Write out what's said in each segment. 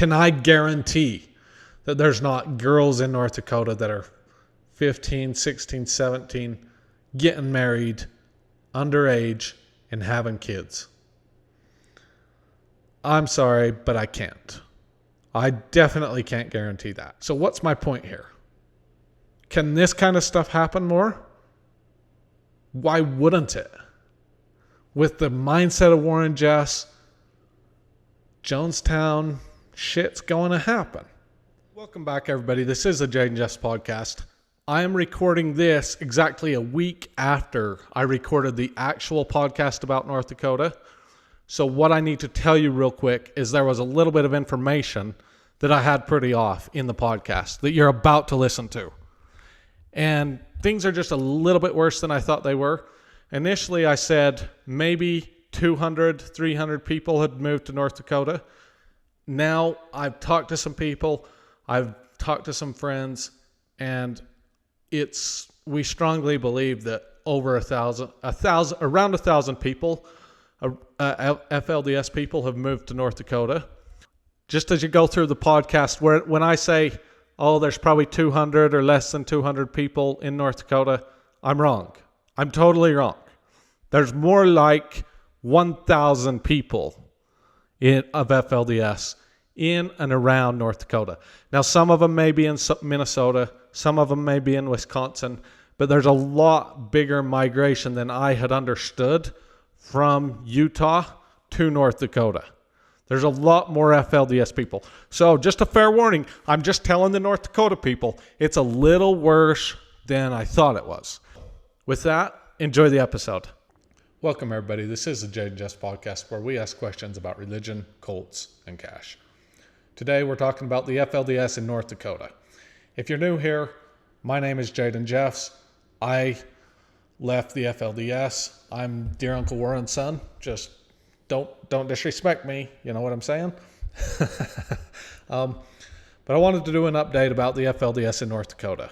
can I guarantee that there's not girls in North Dakota that are 15, 16, 17 getting married underage and having kids? I'm sorry, but I can't. I definitely can't guarantee that. So what's my point here? Can this kind of stuff happen more? Why wouldn't it? With the mindset of Warren Jeffs, Jonestown, shit's going to happen. Welcome back, everybody. This is the Jaden Jeffs podcast. I am recording this exactly a week after I recorded the actual podcast about North Dakota. So what I need to tell you real quick is there was a little bit of information that I had pretty off in the podcast that you're about to listen to. And things are just a little bit worse than I thought they were. Initially, I said maybe 200, 300 people had moved to North Dakota. Now, I've talked to some people, I've talked to some friends, and we strongly believe that over around 1,000 people, FLDS people have moved to North Dakota. Just as you go through the podcast, when I say, oh, there's probably 200 or less than 200 people in North Dakota, I'm wrong. I'm totally wrong. There's more like 1,000 people of FLDS in and around North Dakota. Now, some of them may be in Minnesota, some of them may be in Wisconsin, but there's a lot bigger migration than I had understood from Utah to North Dakota. There's a lot more FLDS people. So just a fair warning, I'm just telling the North Dakota people, it's a little worse than I thought it was. With that, enjoy the episode. Welcome, everybody. This is the Jaden Jeffs podcast, where we ask questions about religion, cults, and cash. Today, we're talking about the FLDS in North Dakota. If you're new here, my name is Jaden Jeffs. I left the FLDS. I'm dear Uncle Warren's son. Just don't disrespect me. You know what I'm saying? But I wanted to do an update about the FLDS in North Dakota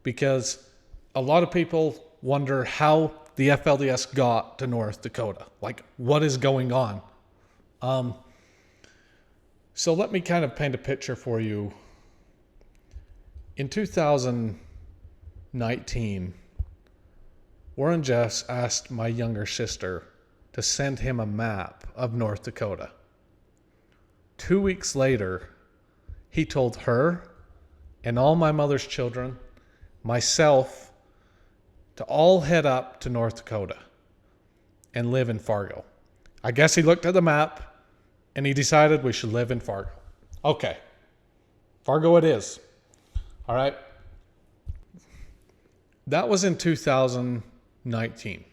because a lot of people wonder how the FLDS got to North Dakota. Like, what is going on? So let me kind of paint a picture for you. In 2019, Warren Jeffs asked my younger sister to send him a map of North Dakota. 2 weeks later, he told her and all my mother's children, myself, to all head up to North Dakota and live in Fargo. I guess he looked at the map and he decided we should live in Fargo. Okay, Fargo it is. All right. That was in 2019.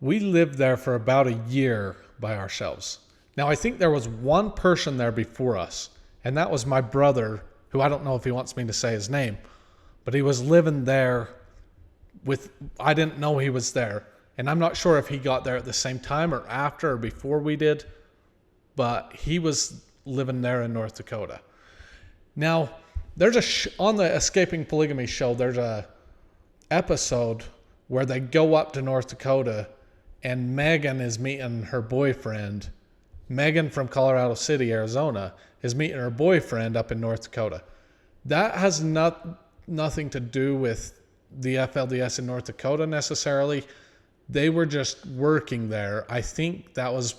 We lived there for about a year by ourselves. Now, I think there was one person there before us, and that was my brother, who I don't know if he wants me to say his name, but he was living there I didn't know he was there. And I'm not sure if he got there at the same time or after or before we did, but he was living there in North Dakota. Now, there's on the Escaping Polygamy show, there's a episode where they go up to North Dakota and Megan is meeting her boyfriend. Megan from Colorado City, Arizona, is meeting her boyfriend up in North Dakota. That has nothing to do with the FLDS in North Dakota necessarily. They were just working there. I think that was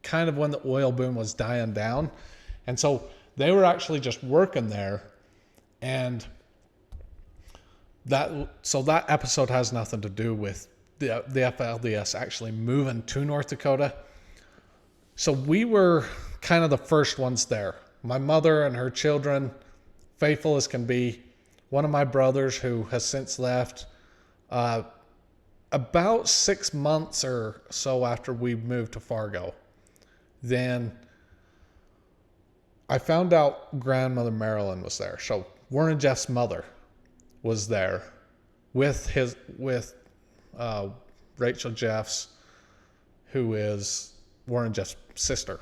kind of when the oil boom was dying down. And so they were actually just working there. And that episode has nothing to do with the FLDS actually moving to North Dakota. So we were kind of the first ones there. My mother and her children, faithful as can be. One of my brothers who has since left, about 6 months or so after we moved to Fargo. Then I found out grandmother Marilyn was there. So Warren Jeff's mother was there with Rachel Jeffs, who is Warren Jeff's sister.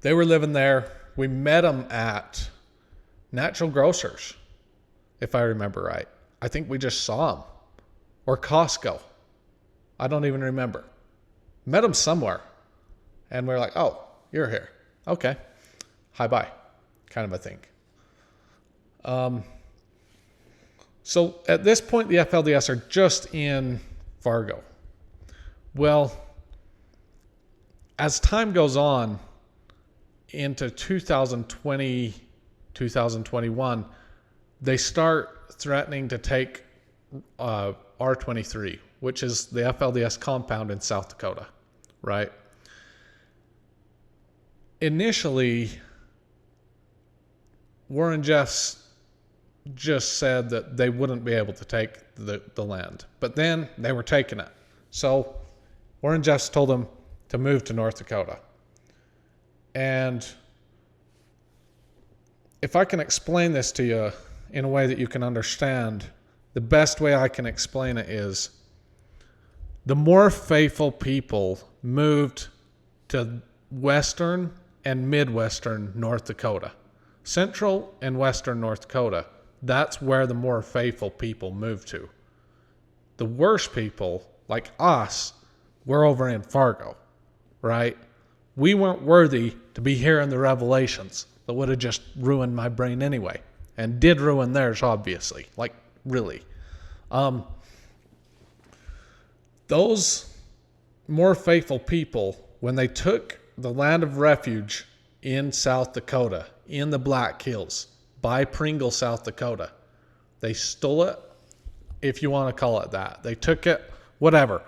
They were living there. We met them at Natural Grocers, if I remember right. I think we just saw them. Or Costco. I don't even remember. Met them somewhere. And we're like, oh, you're here. Okay, hi-bye, kind of a thing. So at this point, the FLDS are just in Fargo. Well, as time goes on into 2020, 2021, they start threatening to take R23, which is the FLDS compound in South Dakota, right? Initially, Warren Jeffs just said that they wouldn't be able to take the land, but then they were taking it. So Warren Jeffs told them to move to North Dakota. And if I can explain this to you in a way that you can understand, the best way I can explain it is the more faithful people moved to western and midwestern North Dakota. Central and western North Dakota, that's where the more faithful people moved to. The worst people, like us, we're over in Fargo, right? We weren't worthy to be hearing the revelations that would have just ruined my brain anyway, and did ruin theirs, obviously. Like, really. Those more faithful people, when they took the land of refuge in South Dakota, in the Black Hills, by Pringle, South Dakota, they stole it, if you want to call it that. They took it, whatever.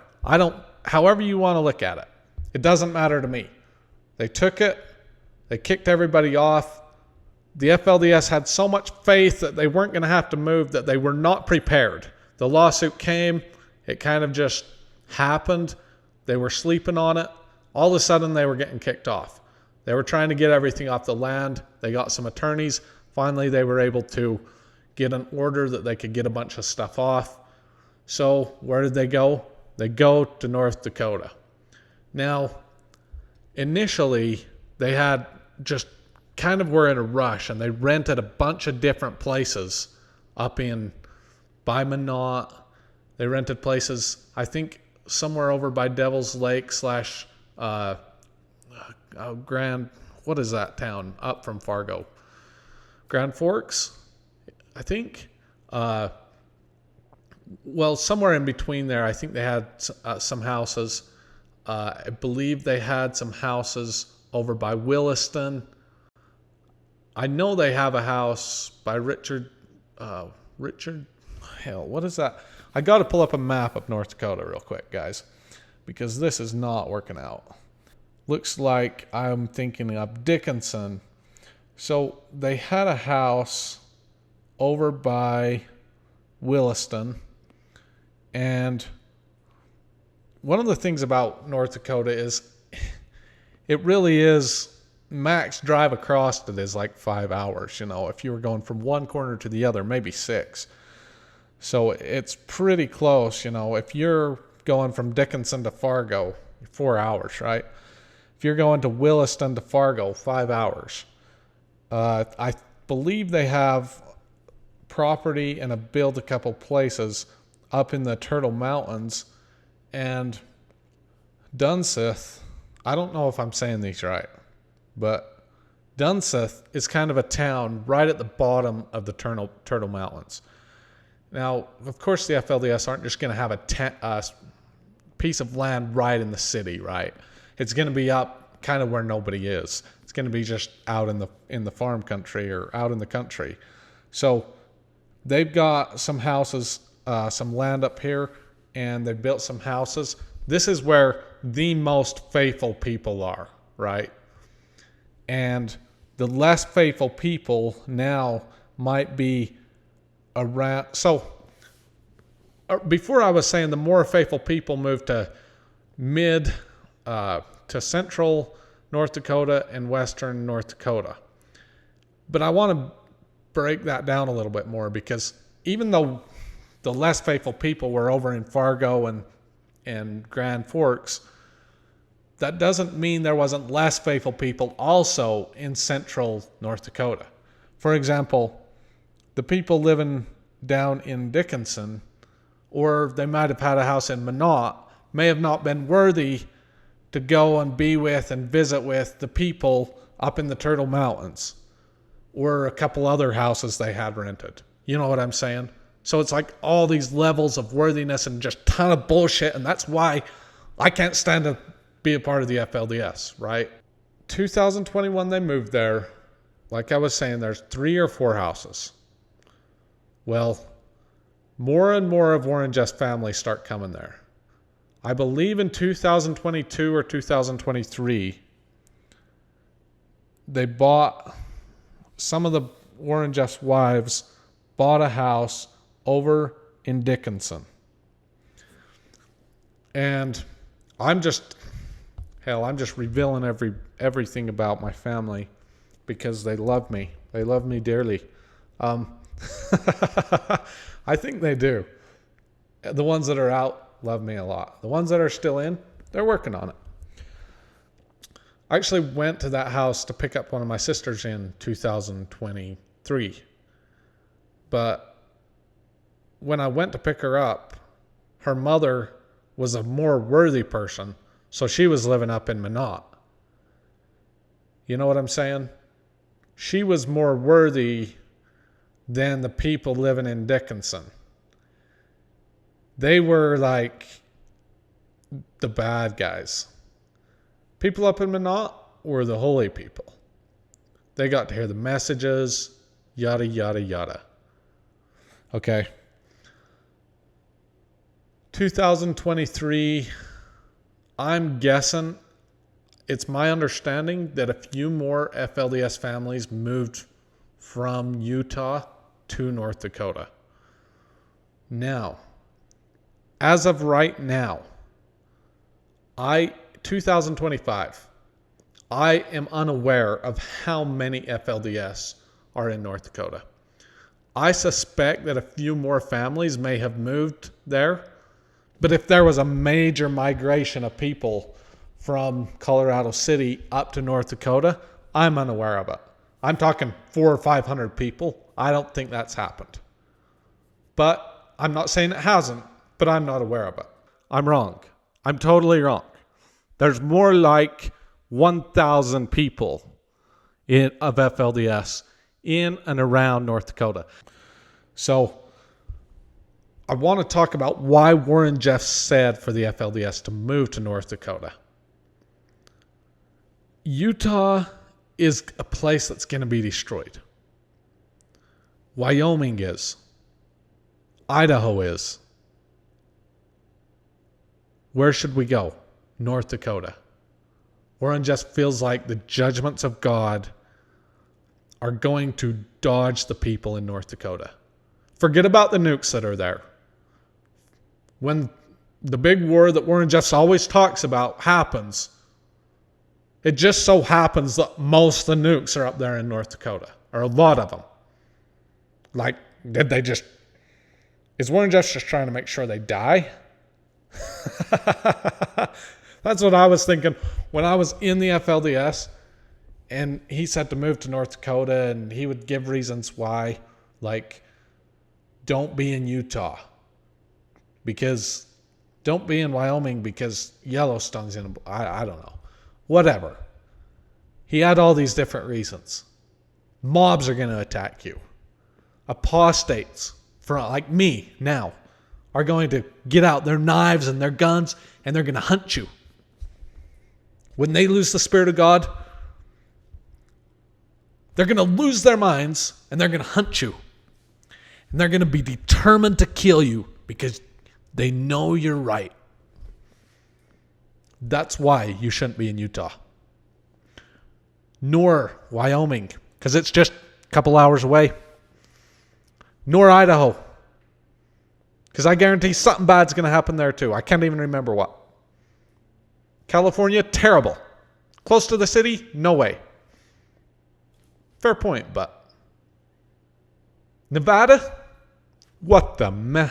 However you want to look at it. It doesn't matter to me. They took it, they kicked everybody off. The FLDS had so much faith that they weren't going to have to move that they were not prepared. The lawsuit came, it kind of just happened. They were sleeping on it. All of a sudden they were getting kicked off. They were trying to get everything off the land. They got some attorneys. Finally, they were able to get an order that they could get a bunch of stuff off. So where did they go? They go to North Dakota. Now, initially, they had just kind of were in a rush, and they rented a bunch of different places up in by Minot. They rented places, I think, somewhere over by Devil's Lake / Grand, what is that town up from Fargo? Grand Forks, I think. Well, somewhere in between there, I think they had some houses. I believe they had some houses over by Williston. I know they have a house by Richard, what is that? I got to pull up a map of North Dakota real quick, guys, because this is not working out. Looks like I'm thinking of Dickinson. So they had a house over by Williston. And one of the things about North Dakota is it really is, max drive across it is like 5 hours. If you were going from one corner to the other, maybe 6. So it's pretty close. If you're going from Dickinson to Fargo, 4 hours, right? If you're going to Williston to Fargo, 5 hours. I believe they have property and build a couple places up in the Turtle Mountains, and Dunseth, I don't know if I'm saying these right, but Dunseth is kind of a town right at the bottom of the Turtle Mountains. Now, of course, the FLDS aren't just going to have a piece of land right in the city, right? It's going to be up kind of where nobody is. It's going to be just out in the farm country or out in the country. So they've got some houses, some land up here, and they've built some houses. This is where the most faithful people are, right? And the less faithful people now might be around. So before I was saying the more faithful people moved to to central North Dakota and western North Dakota. But I want to break that down a little bit more, because even though the less faithful people were over in Fargo and Grand Forks, that doesn't mean there wasn't less faithful people also in central North Dakota. For example, the people living down in Dickinson, or they might have had a house in Minot, may have not been worthy to go and be with and visit with the people up in the Turtle Mountains, or a couple other houses they had rented. You know what I'm saying? So it's like all these levels of worthiness and just ton of bullshit, and that's why I can't stand to be a part of the FLDS, right? 2021, they moved there. Like I was saying, there's 3 or 4 houses. Well, more and more of Warren Jeffs' family start coming there. I believe in 2022 or 2023, they bought, some of the Warren Jeffs' wives bought a house over in Dickinson. And I'm just revealing everything about my family because they love me. They love me dearly. I think they do. The ones that are out love me a lot. The ones that are still in, they're working on it. I actually went to that house to pick up one of my sisters in 2023. But when I went to pick her up, her mother was a more worthy person, so she was living up in Minot. You know what I'm saying? She was more worthy than the people living in Dickinson. They were like the bad guys. People up in Minot were the holy people. They got to hear the messages, yada, yada, yada. Okay. 2023, I'm guessing, it's my understanding that a few more FLDS families moved from Utah to North Dakota. Now, as of right now, 2025, I am unaware of how many FLDS are in North Dakota. I suspect that a few more families may have moved there, but if there was a major migration of people from Colorado City up to North Dakota, I'm unaware of it. I'm talking 400 or 500 people. I don't think that's happened. But I'm not saying it hasn't, but I'm not aware of it. I'm wrong. I'm totally wrong. There's more like 1,000 people of FLDS in and around North Dakota. So I want to talk about why Warren Jeffs said for the FLDS to move to North Dakota. Utah is a place that's going to be destroyed. Wyoming is. Idaho is. Where should we go? North Dakota. Warren Jeffs feels like the judgments of God are going to dodge the people in North Dakota. Forget about the nukes that are there. When the big war that Warren Jeffs always talks about happens, it just so happens that most of the nukes are up there in North Dakota, or a lot of them. Like, is Warren Jeffs just trying to make sure they die? That's what I was thinking when I was in the FLDS and he said to move to North Dakota, and he would give reasons why, like, don't be in Utah, because don't be in Wyoming because Yellowstone's in, I don't know, whatever. He had all these different reasons. Mobs are going to attack you. Apostates, like me now, are going to get out their knives and their guns, and they're going to hunt you. When they lose the Spirit of God, they're going to lose their minds, and they're going to hunt you. And they're going to be determined to kill you because they know you're right. That's why you shouldn't be in Utah. Nor Wyoming, because it's just a couple hours away. Nor Idaho, because I guarantee something bad's going to happen there too. I can't even remember what. California, terrible. Close to the city? No way. Fair point, but Nevada? What the meh?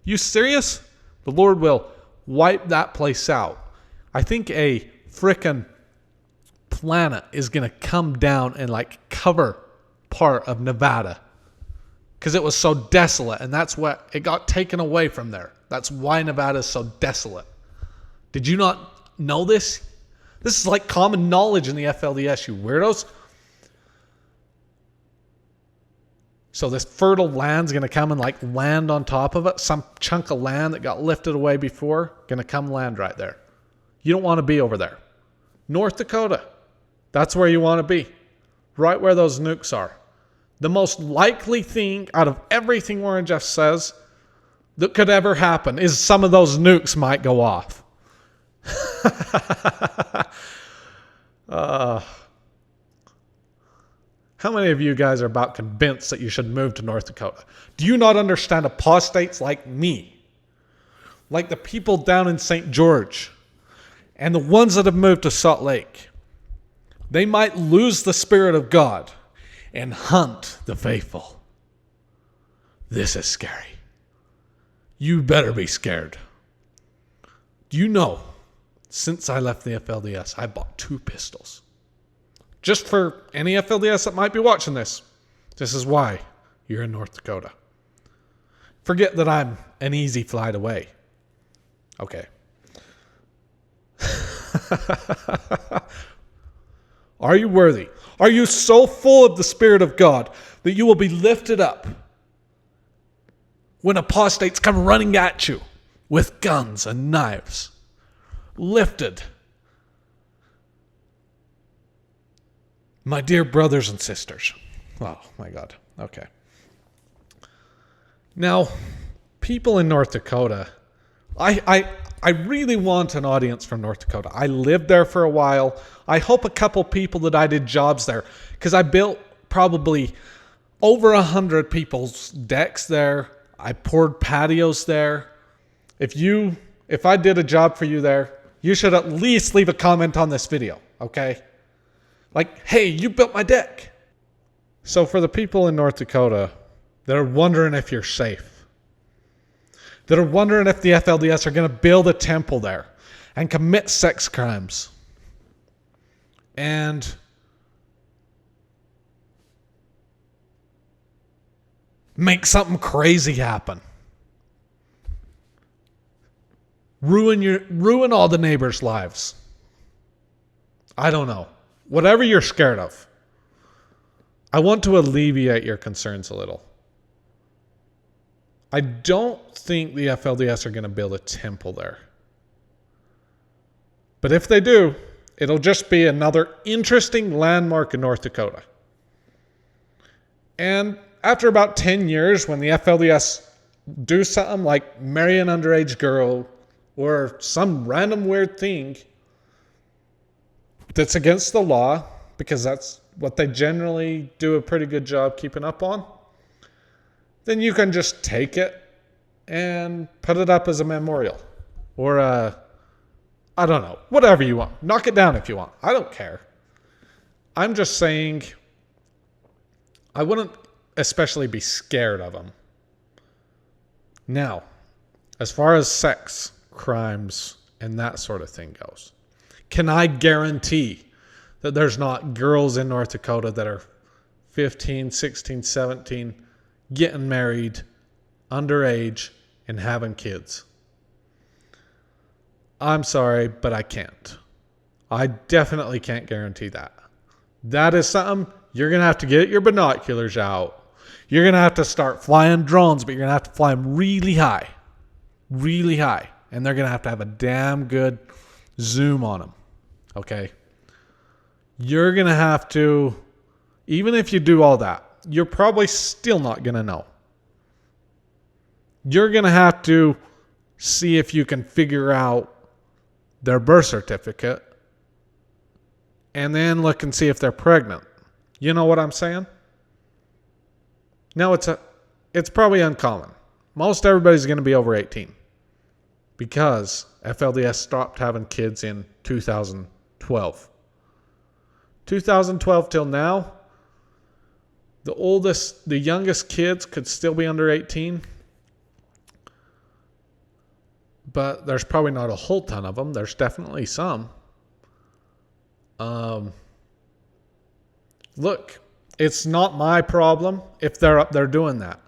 You serious? The Lord will wipe that place out. I think a frickin' planet is going to come down and like cover part of Nevada because it was so desolate, and that's what it got taken away from there. That's why Nevada is so desolate. Did you not know this? This is like common knowledge in the FLDS, you weirdos. So this fertile land's going to come and like land on top of it. Some chunk of land that got lifted away before, going to come land right there. You don't want to be over there. North Dakota, that's where you want to be. Right where those nukes are. The most likely thing out of everything Warren Jeffs says that could ever happen is some of those nukes might go off. How many of you guys are about convinced that you should move to North Dakota? Do you not understand apostates like me? Like the people down in St. George and the ones that have moved to Salt Lake. They might lose the Spirit of God and hunt the faithful. This is scary. You better be scared. Do you know, since I left the FLDS, I bought 2 pistols. Just for any FLDS that might be watching this. This is why you're in North Dakota. Forget that I'm an easy flight away. Okay. Are you worthy? Are you so full of the Spirit of God that you will be lifted up when apostates come running at you with guns and knives? Lifted. My dear brothers and sisters. Oh my God. Okay. Now, people in North Dakota, I really want an audience from North Dakota. I lived there for a while. I hope a couple people that I did jobs there, because I built probably over 100 people's decks there. I poured patios there. If I did a job for you there, you should at least leave a comment on this video, okay? Like, hey, you built my deck. So for the people in North Dakota that are wondering if you're safe, that are wondering if the FLDS are going to build a temple there and commit sex crimes and make something crazy happen, ruin all the neighbors' lives. I don't know. Whatever you're scared of, I want to alleviate your concerns a little. I don't think the FLDS are going to build a temple there. But if they do, it'll just be another interesting landmark in North Dakota. And after about 10 years, when the FLDS do something like marry an underage girl or some random weird thing that's against the law, because that's what they generally do a pretty good job keeping up on, then you can just take it and put it up as a memorial. Or I don't know, whatever you want. Knock it down if you want. I don't care. I'm just saying I wouldn't especially be scared of them. Now, as far as sex, crimes, and that sort of thing goes, can I guarantee that there's not girls in North Dakota that are 15, 16, 17, getting married, underage, and having kids? I'm sorry, but I can't. I definitely can't guarantee that. That is something you're going to have to get your binoculars out. You're going to have to start flying drones, but you're going to have to fly them really high. Really high. And they're going to have a damn good zoom on them. Okay? You're going to have to, even if you do all that, you're probably still not going to know. You're going to have to see if you can figure out their birth certificate and then look and see if they're pregnant. You know what I'm saying? Now, it's probably uncommon. Most everybody's going to be over 18 because FLDS stopped having kids in 2012. 2012 till now, the youngest kids could still be under 18, but there's probably not a whole ton of them. There's definitely some. Look, it's not my problem if they're up there doing that.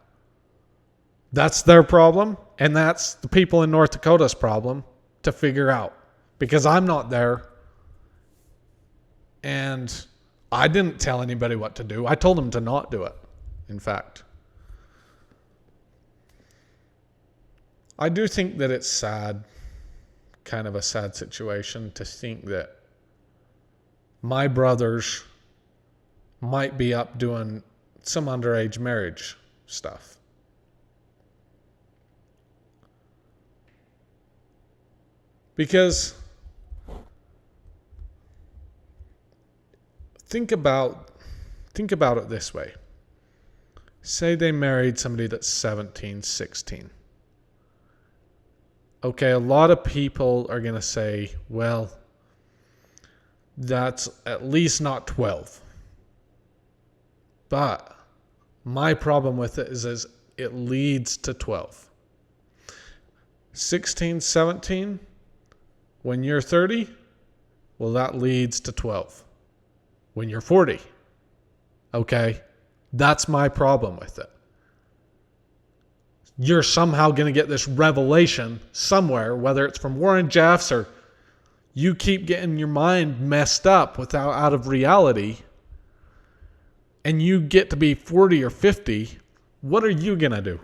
That's their problem, and that's the people in North Dakota's problem to figure out, because I'm not there, And I didn't tell anybody what to do. I told them to not do it, in fact. I do think that it's sad, kind of a sad situation, to think that my brothers might be up doing some underage marriage stuff. Because think about it this way. Say they married somebody that's 17, 16. Okay, a lot of people are going to say, well, that's at least not 12. But my problem with it is it leads to 12. 16, 17, when you're 30, well, that leads to 12. When you're 40, okay, that's my problem with it. You're somehow going to get this revelation somewhere, whether it's from Warren Jeffs or you keep getting your mind messed up out of reality, and you get to be 40 or 50, what are you going to do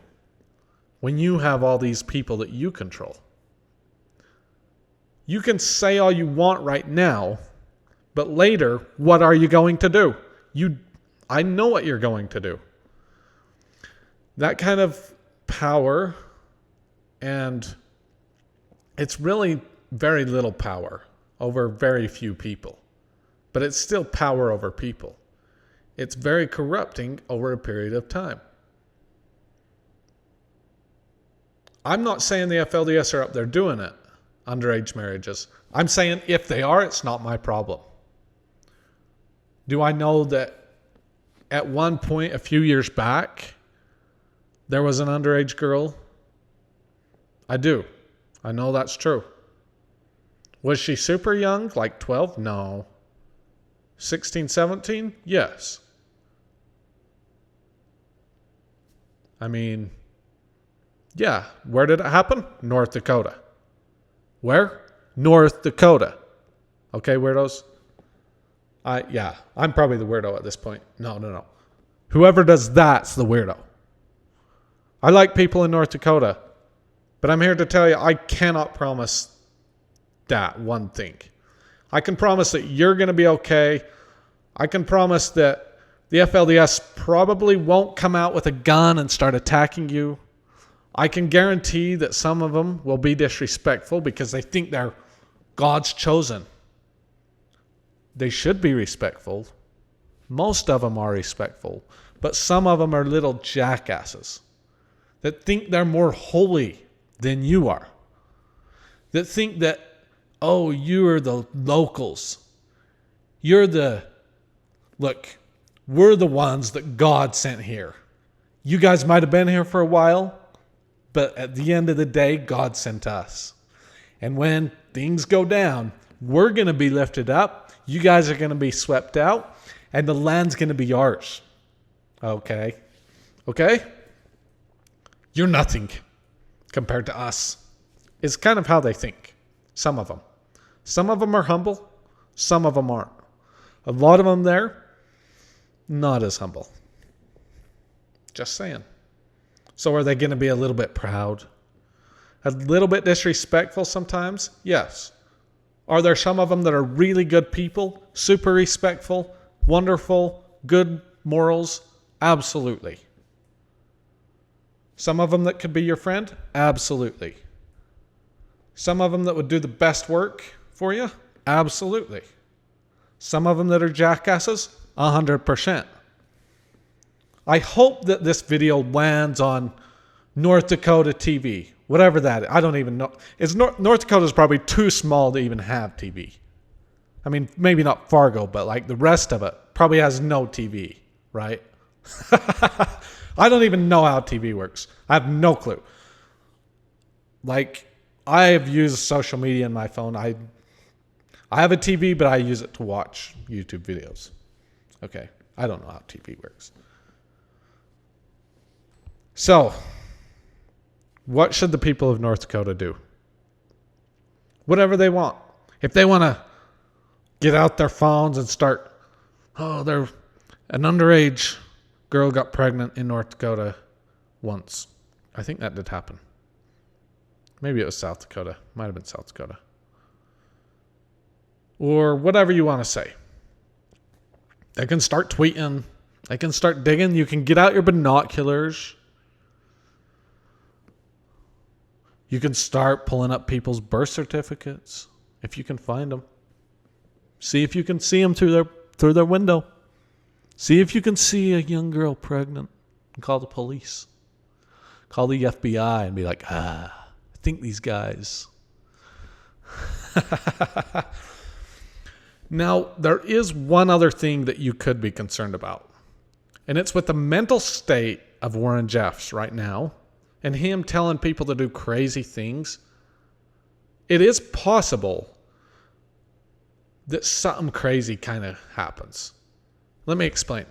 when you have all these people that you control? You can say all you want right now, but later, what are you going to do? I know what you're going to do. That kind of power, and it's really very little power over very few people, but it's still power over people. It's very corrupting over a period of time. I'm not saying the FLDS are up there doing it, underage marriages. I'm saying if they are, it's not my problem. Do I know that at one point a few years back, there was an underage girl? I do. I know that's true. Was she super young, like 12? No. 16, 17? Yes. I mean, yeah. Where did it happen? North Dakota. Where? North Dakota. Okay, weirdos? I'm probably the weirdo at this point. No. Whoever does that's the weirdo. I like people in North Dakota, but I'm here to tell you I cannot promise that one thing. I can promise that you're going to be okay. I can promise that the FLDS probably won't come out with a gun and start attacking you. I can guarantee that some of them will be disrespectful because they think they're God's chosen. They should be respectful. Most of them are respectful, but some of them are little jackasses that think they're more holy than you are. That think that, oh, you are the locals. We're the ones that God sent here. You guys might have been here for a while, but at the end of the day, God sent us. And when things go down, we're going to be lifted up. You guys are going to be swept out, and the land's going to be yours. Okay? You're nothing compared to us. It's kind of how they think. Some of them. Some of them are humble. Some of them aren't. A lot of them there, not as humble. Just saying. So are they going to be a little bit proud? A little bit disrespectful sometimes? Yes. Are there some of them that are really good people? Super respectful? Wonderful? Good morals? Absolutely. Some of them that could be your friend? Absolutely. Some of them that would do the best work for you? Absolutely. Some of them that are jackasses? 100%. I hope that this video lands on North Dakota TV. Whatever that is. I don't even know. North Dakota is probably too small to even have TV. I mean, maybe not Fargo, but like the rest of it probably has no TV, right? I don't even know how TV works. I have no clue. Like, I have used social media in my phone. I have a TV, but I use it to watch YouTube videos. Okay, I don't know how TV works. So, what should the people of North Dakota do? Whatever they want. If they want to get out their phones and start, an underage girl got pregnant in North Dakota once. I think that did happen. Maybe it was South Dakota. Might have been South Dakota. Or whatever you want to say. They can start tweeting. They can start digging. You can get out your binoculars. You can start pulling up people's birth certificates if you can find them. See if you can see them through their window. See if you can see a young girl pregnant and call the police. Call the FBI and be like, I think these guys. Now, there is one other thing that you could be concerned about. And it's with the mental state of Warren Jeffs right now and him telling people to do crazy things. It is possible that something crazy kind of happens. Let me explain.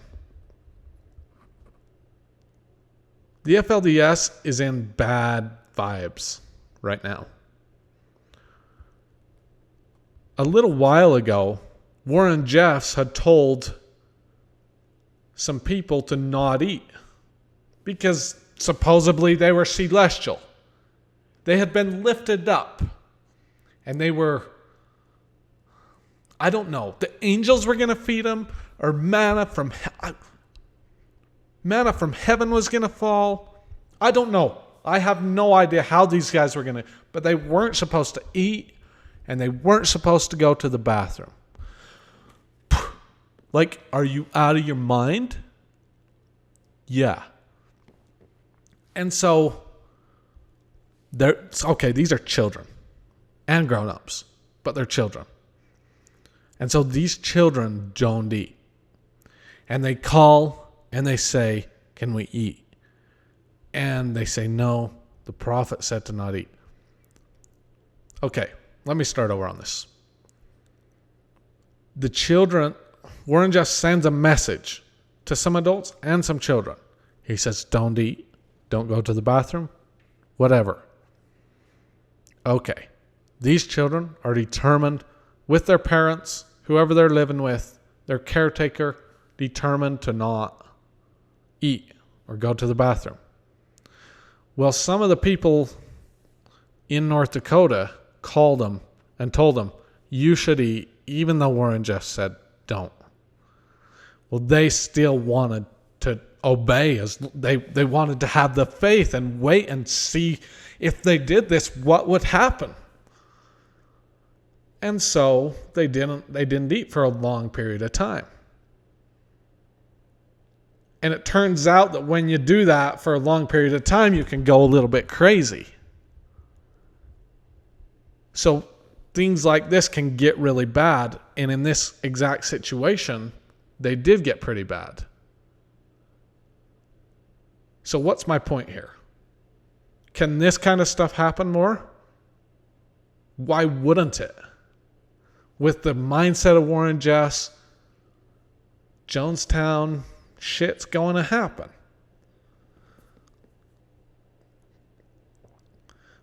The FLDS is in bad vibes right now. A little while ago, Warren Jeffs had told some people to not eat because supposedly they were celestial. They had been lifted up and they were, I don't know, the angels were going to feed them, or manna from heaven was going to fall. I don't know. I have no idea how these guys were going to, but they weren't supposed to eat and they weren't supposed to go to the bathroom. Like, are you out of your mind? Yeah. And so, these are children and grown-ups, but they're children. And so these children don't eat. And they call and they say, can we eat? And they say, no, the prophet said to not eat. Okay, let me start over on this. The children, Warren Jeffs sends a message to some adults and some children. He says, don't eat, don't go to the bathroom, whatever. Okay, these children are determined with their parents, whoever they're living with, their caretaker, determined to not eat or go to the bathroom. Well, some of the people in North Dakota called them and told them, you should eat, even though Warren Jeffs said don't. Well, they still wanted to obey, as they wanted to have the faith and wait and see if they did this, what would happen. And so they didn't eat for a long period of time. And it turns out that when you do that for a long period of time, you can go a little bit crazy. So things like this can get really bad. And in this exact situation, they did get pretty bad. So what's my point here? Can this kind of stuff happen more? Why wouldn't it? With the mindset of Warren Jeffs, Jonestown, shit's going to happen.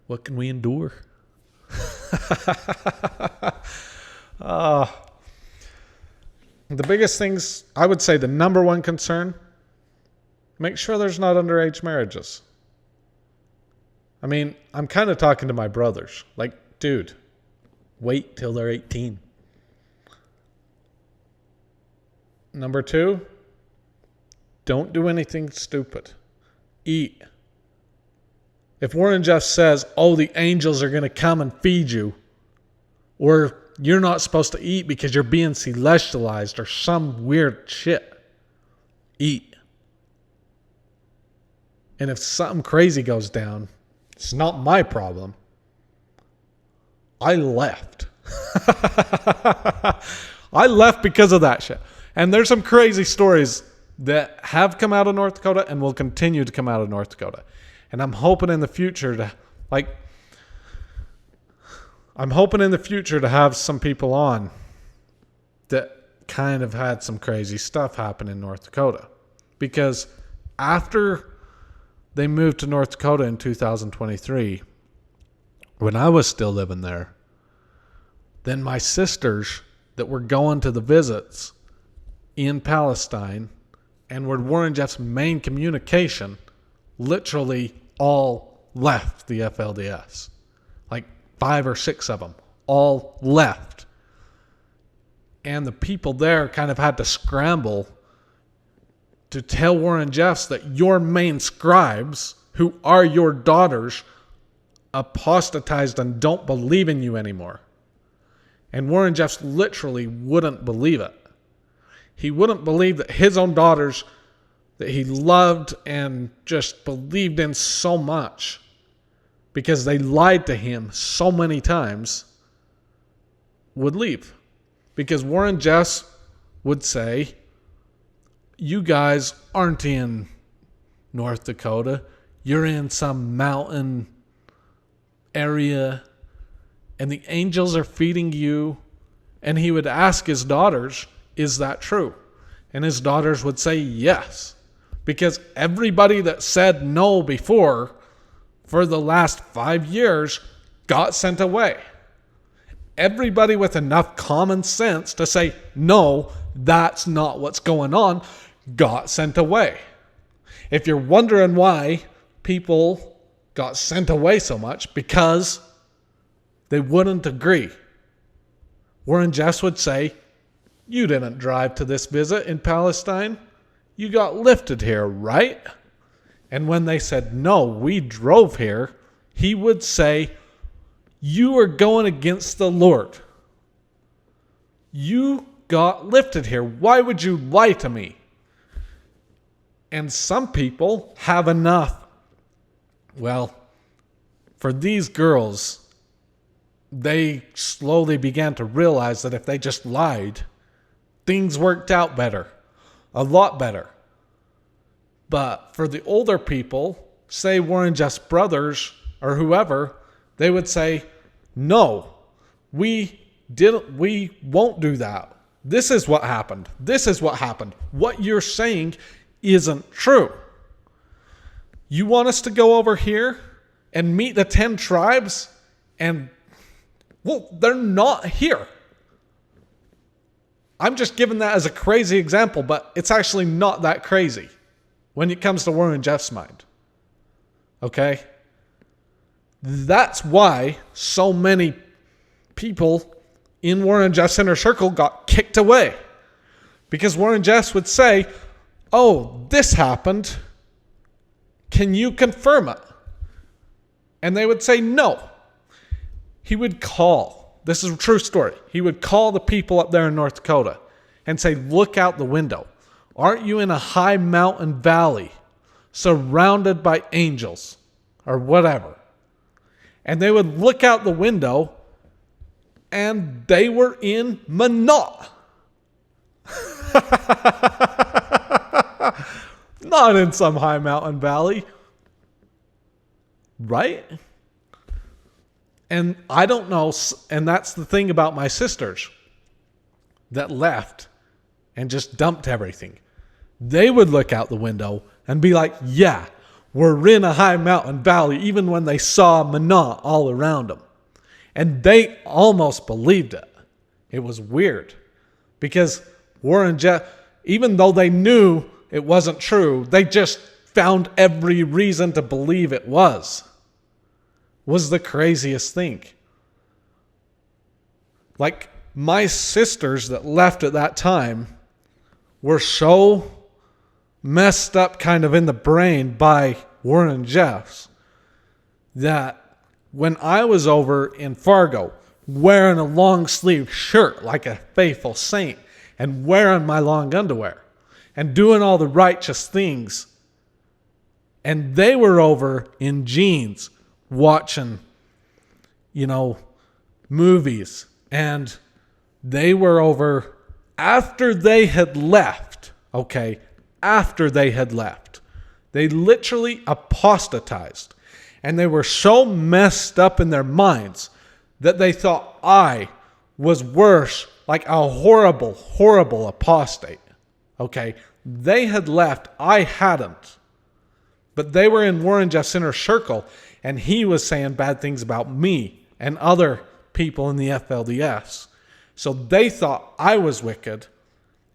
What can we endure? The biggest things, I would say the number one concern, make sure there's not underage marriages. I mean, I'm kind of talking to my brothers. Like, dude, wait till they're 18. Number two, don't do anything stupid. Eat. If Warren Jeffs says, the angels are going to come and feed you, or you're not supposed to eat because you're being celestialized or some weird shit, eat. And if something crazy goes down, it's not my problem. I left. I left because of that shit. And there's some crazy stories that have come out of North Dakota and will continue to come out of North Dakota. And I'm hoping in the future to have some people on that kind of had some crazy stuff happen in North Dakota. Because after they moved to North Dakota in 2023, when I was still living there, then my sisters that were going to the visits in Palestine and were Warren Jeffs' main communication literally all left the FLDS. Like 5 or 6 of them all left. And the people there kind of had to scramble to tell Warren Jeffs that your main scribes, who are your daughters, apostatized and don't believe in you anymore. And Warren Jeffs literally wouldn't believe it. He wouldn't believe that his own daughters, that he loved and just believed in so much, because they lied to him so many times, would leave. Because Warren Jeffs would say, you guys aren't in North Dakota. You're in some mountain area, and the angels are feeding you. And he would ask his daughters, is that true? And his daughters would say yes. Because everybody that said no before, for the last 5 years, got sent away. Everybody with enough common sense to say, no, that's not what's going on, got sent away. If you're wondering why people got sent away so much, because they wouldn't agree. Warren Jeffs would say, you didn't drive to this visit in Palestine. You got lifted here, right? And when they said, no, we drove here, he would say, you are going against the Lord. You got lifted here. Why would you lie to me? And some people have enough. Well, for these girls, they slowly began to realize that if they just lied, things worked out better. A lot better. But for the older people, say Warren Jeffs' brothers or whoever, they would say, no, we won't do that. This is what happened. This is what happened. What you're saying isn't true. You want us to go over here and meet the 10 tribes? And, well, they're not here. I'm just giving that as a crazy example, but it's actually not that crazy when it comes to Warren Jeffs' mind. Okay? That's why so many people in Warren Jeffs' inner circle got kicked away. Because Warren Jeffs would say, oh, this happened. Can you confirm it? And they would say no. He would call. This is a true story. He would call the people up there in North Dakota and say, look out the window. Aren't you in a high mountain valley surrounded by angels or whatever? And they would look out the window and they were in Minot. Not in some high mountain valley. Right? And I don't know, and that's the thing about my sisters that left and just dumped everything. They would look out the window and be like, yeah, we're in a high mountain valley, even when they saw Minot all around them. And they almost believed it. It was weird. Because Warren Jeffs, even though they knew it wasn't true, they just found every reason to believe it was the craziest thing. Like, my sisters that left at that time were so messed up kind of in the brain by Warren Jeffs that when I was over in Fargo wearing a long sleeve shirt like a faithful saint and wearing my long underwear and doing all the righteous things, and they were over in jeans watching, movies, and they were over after they had left, okay? After they had left. They literally apostatized. And they were so messed up in their minds that they thought I was worse, like a horrible, horrible apostate. Okay? They had left. I hadn't. But they were in Warren Jeffs' inner circle, and he was saying bad things about me and other people in the FLDS. So they thought I was wicked,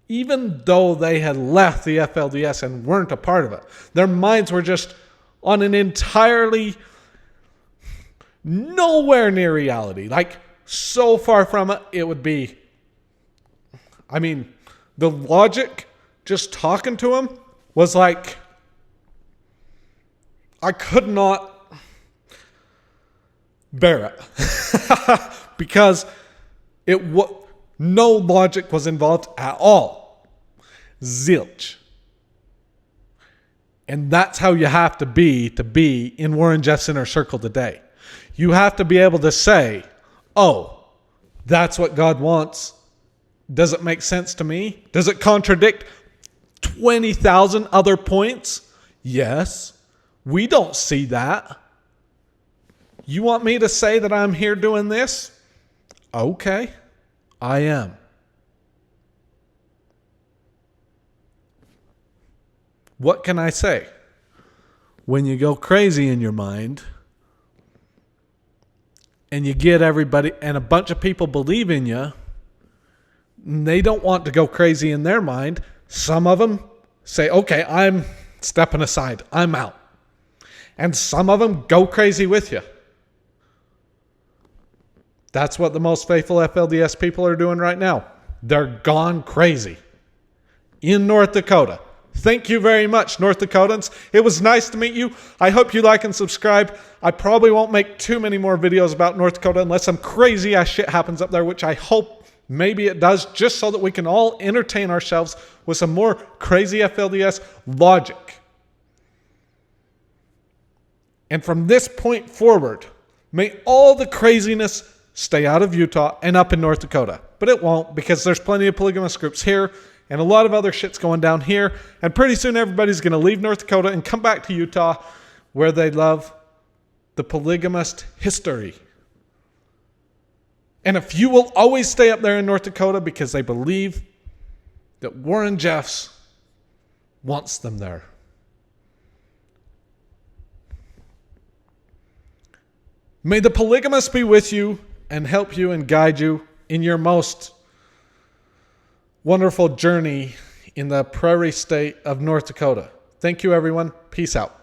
even though they had left the FLDS and weren't a part of it. Their minds were just on an entirely nowhere near reality. Like, so far from it, it would be... I mean, the logic, just talking to him, was like... I could not bear it. Because no logic was involved at all. Zilch. And that's how you have to be in Warren Jeffs' inner circle today. You have to be able to say, oh, that's what God wants. Does it make sense to me? Does it contradict 20,000 other points? Yes. We don't see that. You want me to say that I'm here doing this? Okay, I am. What can I say? When you go crazy in your mind and you get everybody and a bunch of people believe in you, and they don't want to go crazy in their mind. Some of them say, okay, I'm stepping aside. I'm out. And some of them go crazy with you. That's what the most faithful FLDS people are doing right now. They're gone crazy in North Dakota. Thank you very much, North Dakotans. It was nice to meet you. I hope you like and subscribe. I probably won't make too many more videos about North Dakota unless some crazy ass shit happens up there, which I hope maybe it does, just so that we can all entertain ourselves with some more crazy FLDS logic. And from this point forward, may all the craziness stay out of Utah and up in North Dakota. But it won't, because there's plenty of polygamous groups here and a lot of other shit's going down here. And pretty soon everybody's going to leave North Dakota and come back to Utah, where they love the polygamist history. And a few will always stay up there in North Dakota because they believe that Warren Jeffs wants them there. May the polygamist be with you and help you and guide you in your most wonderful journey in the prairie state of North Dakota. Thank you, everyone. Peace out.